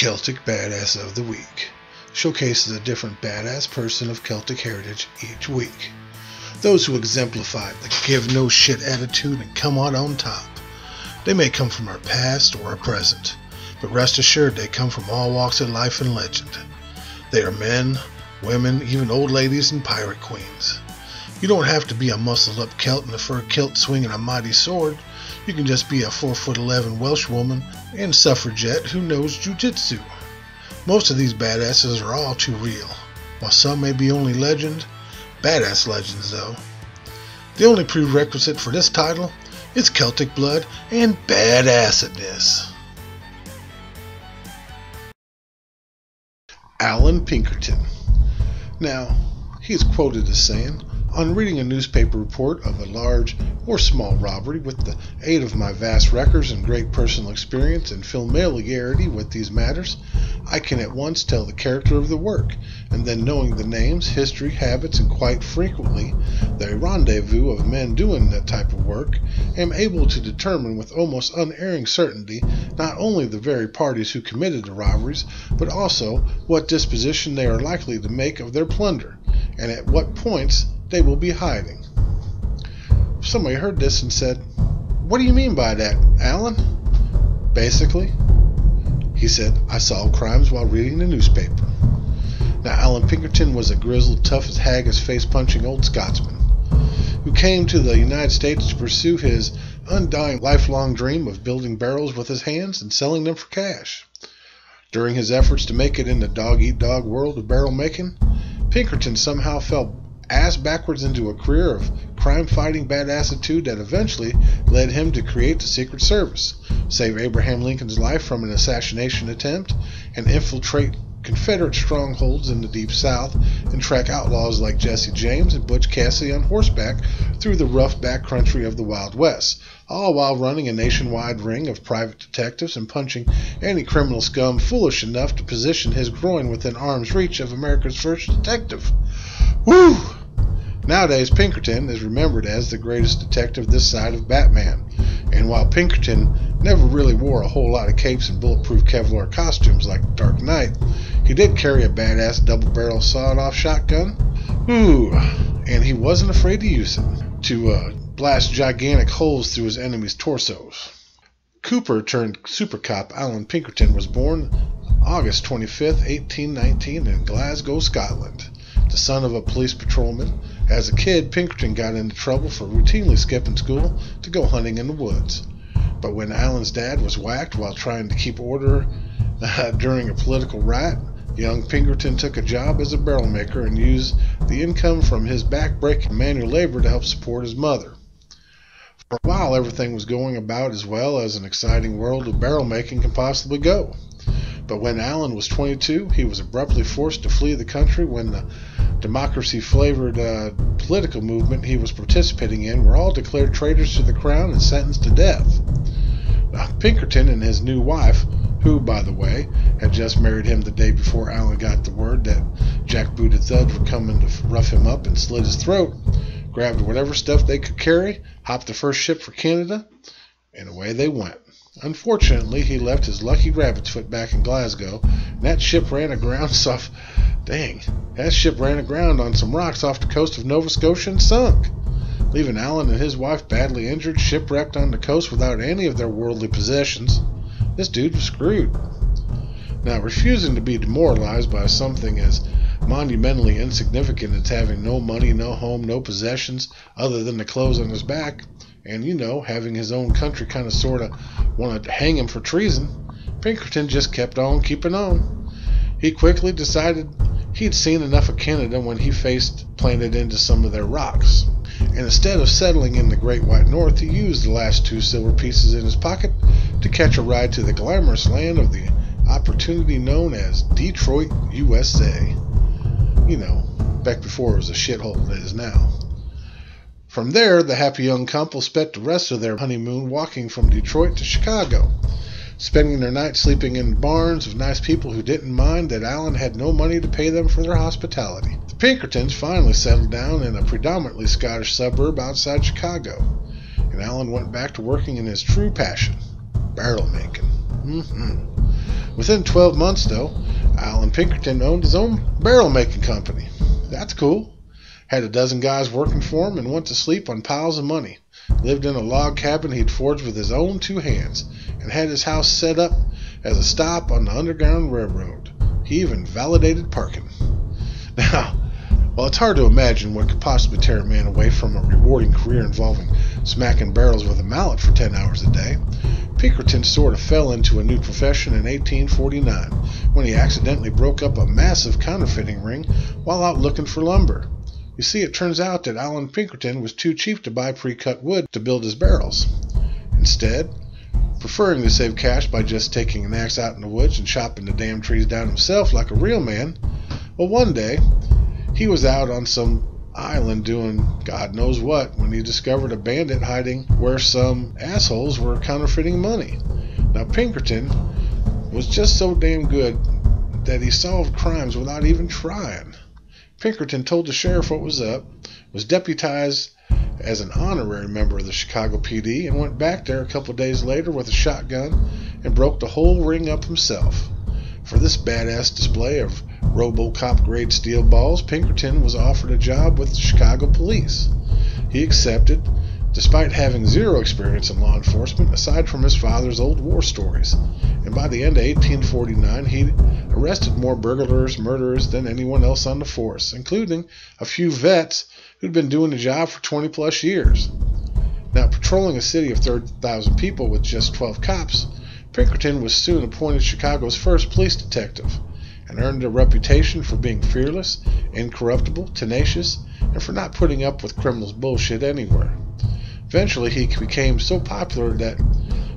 Celtic Badass of the Week showcases a different badass person of Celtic heritage each week. Those who exemplify the give no shit attitude and come out on top. They may come from our past or our present, but rest assured they come from all walks of life and legend. They are men, women, even old ladies and pirate queens. You don't have to be a muscled-up Celt in a fur kilt swinging a mighty sword. You can just be a 4'11" Welsh woman and suffragette who knows jujitsu. Most of these badasses are all too real. While some may be only legend, badass legends though. The only prerequisite for this title is Celtic blood and badassedness. Allan Pinkerton. Now, he is quoted as saying, "On reading a newspaper report of a large or small robbery with the aid of my vast records and great personal experience and familiarity with these matters, I can at once tell the character of the work, and then knowing the names, history, habits, and quite frequently the rendezvous of men doing that type of work, am able to determine with almost unerring certainty not only the very parties who committed the robberies, but also what disposition they are likely to make of their plunder, and at what points they will be hiding." Somebody heard this and said, "What do you mean by that, Allan?" Basically, he said, "I solved crimes while reading the newspaper." Now, Allan Pinkerton was a grizzled, tough-as-haggis, face-punching old Scotsman who came to the United States to pursue his undying lifelong dream of building barrels with his hands and selling them for cash. During his efforts to make it in the dog-eat-dog world of barrel making, Pinkerton somehow fell ass backwards into a career of crime-fighting badassitude that eventually led him to create the Secret Service, save Abraham Lincoln's life from an assassination attempt, and infiltrate Confederate strongholds in the Deep South, and track outlaws like Jesse James and Butch Cassidy on horseback through the rough backcountry of the Wild West, all while running a nationwide ring of private detectives and punching any criminal scum foolish enough to position his groin within arm's reach of America's first detective. Woo! Nowadays, Pinkerton is remembered as the greatest detective this side of Batman, and while Pinkerton never really wore a whole lot of capes and bulletproof Kevlar costumes like Dark Knight, he did carry a badass double-barrel sawed-off shotgun. Ooh, and he wasn't afraid to use it to blast gigantic holes through his enemies' torsos. Cooper-turned-super cop Allan Pinkerton was born August 25, 1819 in Glasgow, Scotland. The son of a police patrolman, as a kid, Pinkerton got into trouble for routinely skipping school to go hunting in the woods. But when Allan's dad was whacked while trying to keep order during a political riot, young Pinkerton took a job as a barrel maker and used the income from his back-breaking manual labor to help support his mother. For a while, everything was going about as well as an exciting world of barrel making can possibly go. But when Allan was 22, he was abruptly forced to flee the country when the democracy-flavored political movement he was participating in were all declared traitors to the crown and sentenced to death. Pinkerton and his new wife, who, by the way, had just married him the day before Allan got the word that jackbooted thugs were coming to rough him up and slit his throat, grabbed whatever stuff they could carry, hopped the first ship for Canada, and away they went. Unfortunately, he left his lucky rabbit's foot back in Glasgow, and that ship ran aground on some rocks off the coast of Nova Scotia and sunk, leaving Allan and his wife badly injured, shipwrecked on the coast without any of their worldly possessions. This dude was screwed. Now, refusing to be demoralized by something as monumentally insignificant as having no money, no home, no possessions other than the clothes on his back, and, having his own country kind of sort of wanted to hang him for treason, Pinkerton just kept on keeping on. He quickly decided he'd seen enough of Canada when he planted into some of their rocks, and instead of settling in the Great White North, he used the last 2 silver pieces in his pocket to catch a ride to the glamorous land of the opportunity known as Detroit, USA. Back before it was a shithole it is now. From there, the happy young couple spent the rest of their honeymoon walking from Detroit to Chicago, spending their night sleeping in barns of nice people who didn't mind that Allan had no money to pay them for their hospitality. The Pinkertons finally settled down in a predominantly Scottish suburb outside Chicago, and Allan went back to working in his true passion, barrel making. Within 12 months, though, Allan Pinkerton owned his own barrel-making company. That's cool. Had a dozen guys working for him and went to sleep on piles of money. Lived in a log cabin he'd forged with his own two hands, and had his house set up as a stop on the Underground Railroad. He even validated parking. Now, while it's hard to imagine what could possibly tear a man away from a rewarding career involving smacking barrels with a mallet for 10 hours a day, Pinkerton sort of fell into a new profession in 1849 when he accidentally broke up a massive counterfeiting ring while out looking for lumber. You see, it turns out that Allan Pinkerton was too cheap to buy pre-cut wood to build his barrels. Instead, preferring to save cash by just taking an axe out in the woods and chopping the damn trees down himself like a real man, well, one day he was out on some island doing God knows what when he discovered a bandit hiding where some assholes were counterfeiting money. Now, Pinkerton was just so damn good that he solved crimes without even trying. Pinkerton told the sheriff what was up, was deputized as an honorary member of the Chicago PD, and went back there a couple of days later with a shotgun and broke the whole ring up himself. For this badass display of RoboCop-grade steel balls, Pinkerton was offered a job with the Chicago police. He accepted, despite having zero experience in law enforcement aside from his father's old war stories. And by the end of 1849, he arrested more burglars, murderers than anyone else on the force, including a few vets who'd been doing the job for 20 plus years. Now, patrolling a city of 30,000 people with just 12 cops, Pinkerton was soon appointed Chicago's first police detective, and earned a reputation for being fearless, incorruptible, tenacious, and for not putting up with criminals' bullshit anywhere. Eventually, he became so popular that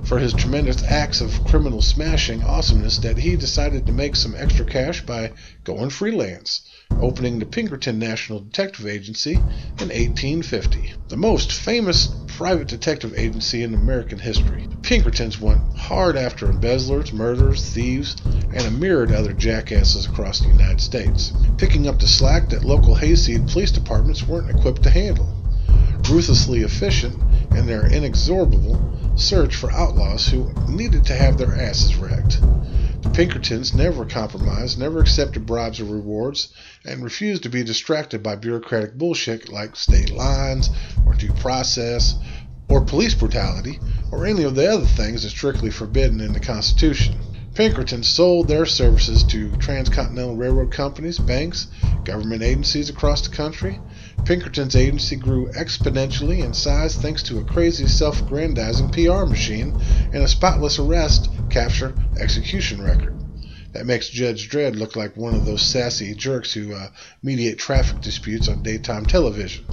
for his tremendous acts of criminal smashing awesomeness that he decided to make some extra cash by going freelance, opening the Pinkerton National Detective Agency in 1850, the most famous private detective agency in American history. The Pinkertons went hard after embezzlers, murderers, thieves, and a myriad other jackasses across the United States, picking up the slack that local hayseed police departments weren't equipped to handle. Ruthlessly efficient in their inexorable search for outlaws who needed to have their asses wrecked. The Pinkertons never compromised, never accepted bribes or rewards, and refused to be distracted by bureaucratic bullshit like state lines, or due process, or police brutality, or any of the other things that's strictly forbidden in the Constitution. Pinkerton sold their services to transcontinental railroad companies, banks, government agencies across the country. Pinkerton's agency grew exponentially in size thanks to a crazy self-aggrandizing PR machine and a spotless arrest, capture, execution record. That makes Judge Dredd look like one of those sassy jerks who mediate traffic disputes on daytime television.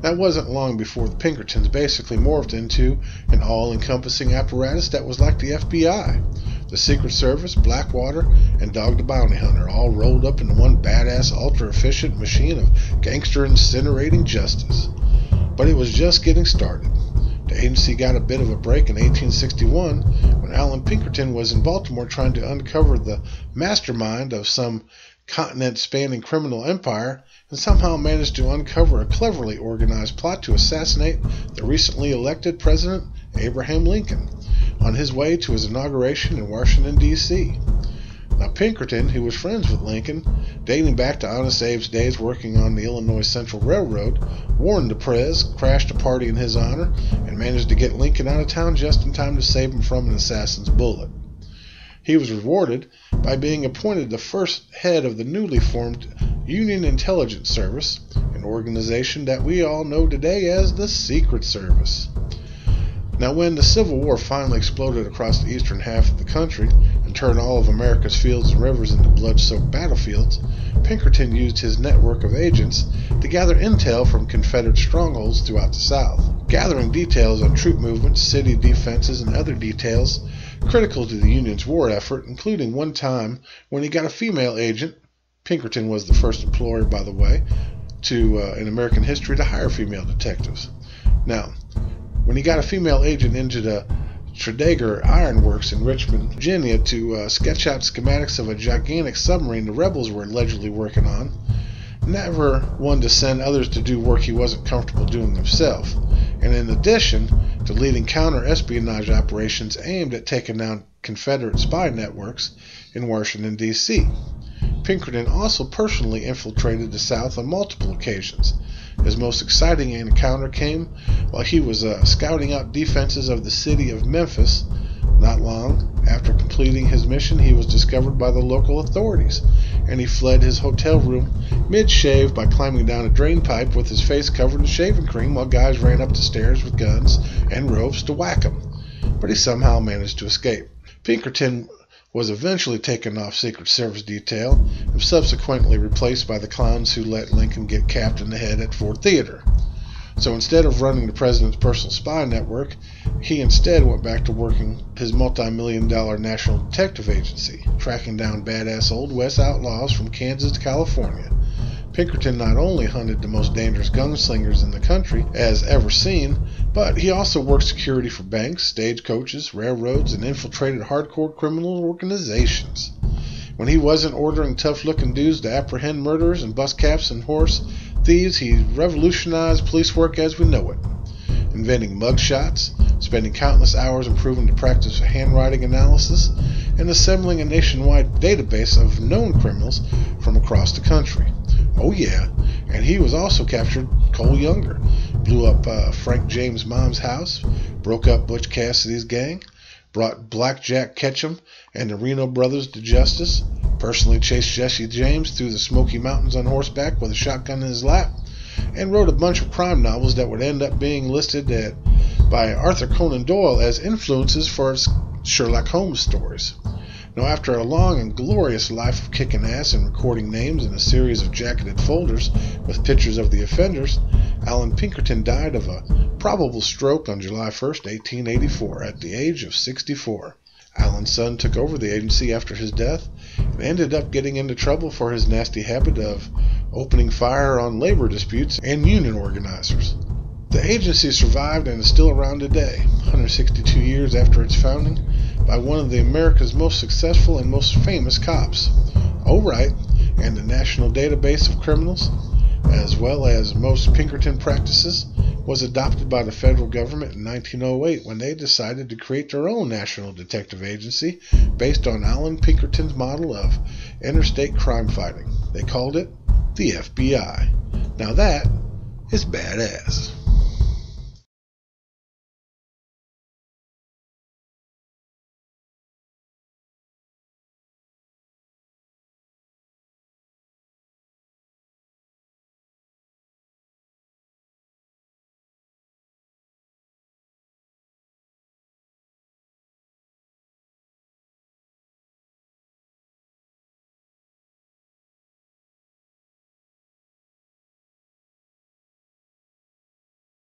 That wasn't long before the Pinkertons basically morphed into an all-encompassing apparatus that was like the FBI, the Secret Service, Blackwater, and Dog the Bounty Hunter, all rolled up into one badass, ultra-efficient machine of gangster incinerating justice. But it was just getting started. The agency got a bit of a break in 1861 when Allan Pinkerton was in Baltimore trying to uncover the mastermind of some continent-spanning criminal empire, and somehow managed to uncover a cleverly organized plot to assassinate the recently elected President Abraham Lincoln on his way to his inauguration in Washington, D.C. Now, Pinkerton, who was friends with Lincoln, dating back to Honest Abe's days working on the Illinois Central Railroad, warned the Prez, crashed a party in his honor, and managed to get Lincoln out of town just in time to save him from an assassin's bullet. He was rewarded by being appointed the first head of the newly formed Union Intelligence Service, an organization that we all know today as the Secret Service. Now, when the Civil War finally exploded across the eastern half of the country and turned all of America's fields and rivers into blood-soaked battlefields, Pinkerton used his network of agents to gather intel from Confederate strongholds throughout the South, gathering details on troop movements, city defenses, and other details critical to the Union's war effort, including one time when he got a female agent. Pinkerton was the first employer, by the way, in American history to hire female detectives. Now, when he got a female agent into the Tredegar Iron Works in Richmond, Virginia, to sketch out schematics of a gigantic submarine the rebels were allegedly working on, never one to send others to do work he wasn't comfortable doing himself. and in addition to leading counter-espionage operations aimed at taking down Confederate spy networks in Washington, D.C. Pinkerton also personally infiltrated the South on multiple occasions. His most exciting encounter came while he was scouting out defenses of the city of Memphis. Not long after completing his mission, he was discovered by the local authorities, and he fled his hotel room mid-shave by climbing down a drain pipe with his face covered in shaving cream while guys ran up the stairs with guns and ropes to whack him. But he somehow managed to escape. Pinkerton was eventually taken off Secret Service detail and subsequently replaced by the clowns who let Lincoln get capped in the head at Ford Theater. So instead of running the president's personal spy network, he instead went back to working his multi-million-dollar National Detective Agency, tracking down badass Old West outlaws from Kansas to California. Pinkerton not only hunted the most dangerous gunslingers in the country as ever seen, but he also worked security for banks, stagecoaches, railroads, and infiltrated hardcore criminal organizations. When he wasn't ordering tough-looking dudes to apprehend murderers and bust caps and horse thieves, he revolutionized police work as we know it, inventing mugshots, spending countless hours improving the practice of handwriting analysis, and assembling a nationwide database of known criminals from across the country. Oh yeah, and he was also captured Cole Younger, blew up Frank James' mom's house, broke up Butch Cassidy's gang, brought Blackjack Ketchum and the Reno brothers to justice, personally chased Jesse James through the Smoky Mountains on horseback with a shotgun in his lap, and wrote a bunch of crime novels that would end up being listed by Arthur Conan Doyle as influences for his Sherlock Holmes stories. Now, after a long and glorious life of kicking ass and recording names in a series of jacketed folders with pictures of the offenders, Allan Pinkerton died of a probable stroke on July 1st, 1884, at the age of 64. Allan's son took over the agency after his death and ended up getting into trouble for his nasty habit of opening fire on labor disputes and union organizers. The agency survived and is still around today, 162 years after its founding, by one of America's most successful and most famous cops. Oh right, and the national database of criminals, as well as most Pinkerton practices, was adopted by the federal government in 1908 when they decided to create their own national detective agency based on Allan Pinkerton's model of interstate crime fighting. They called it the FBI. Now that is badass.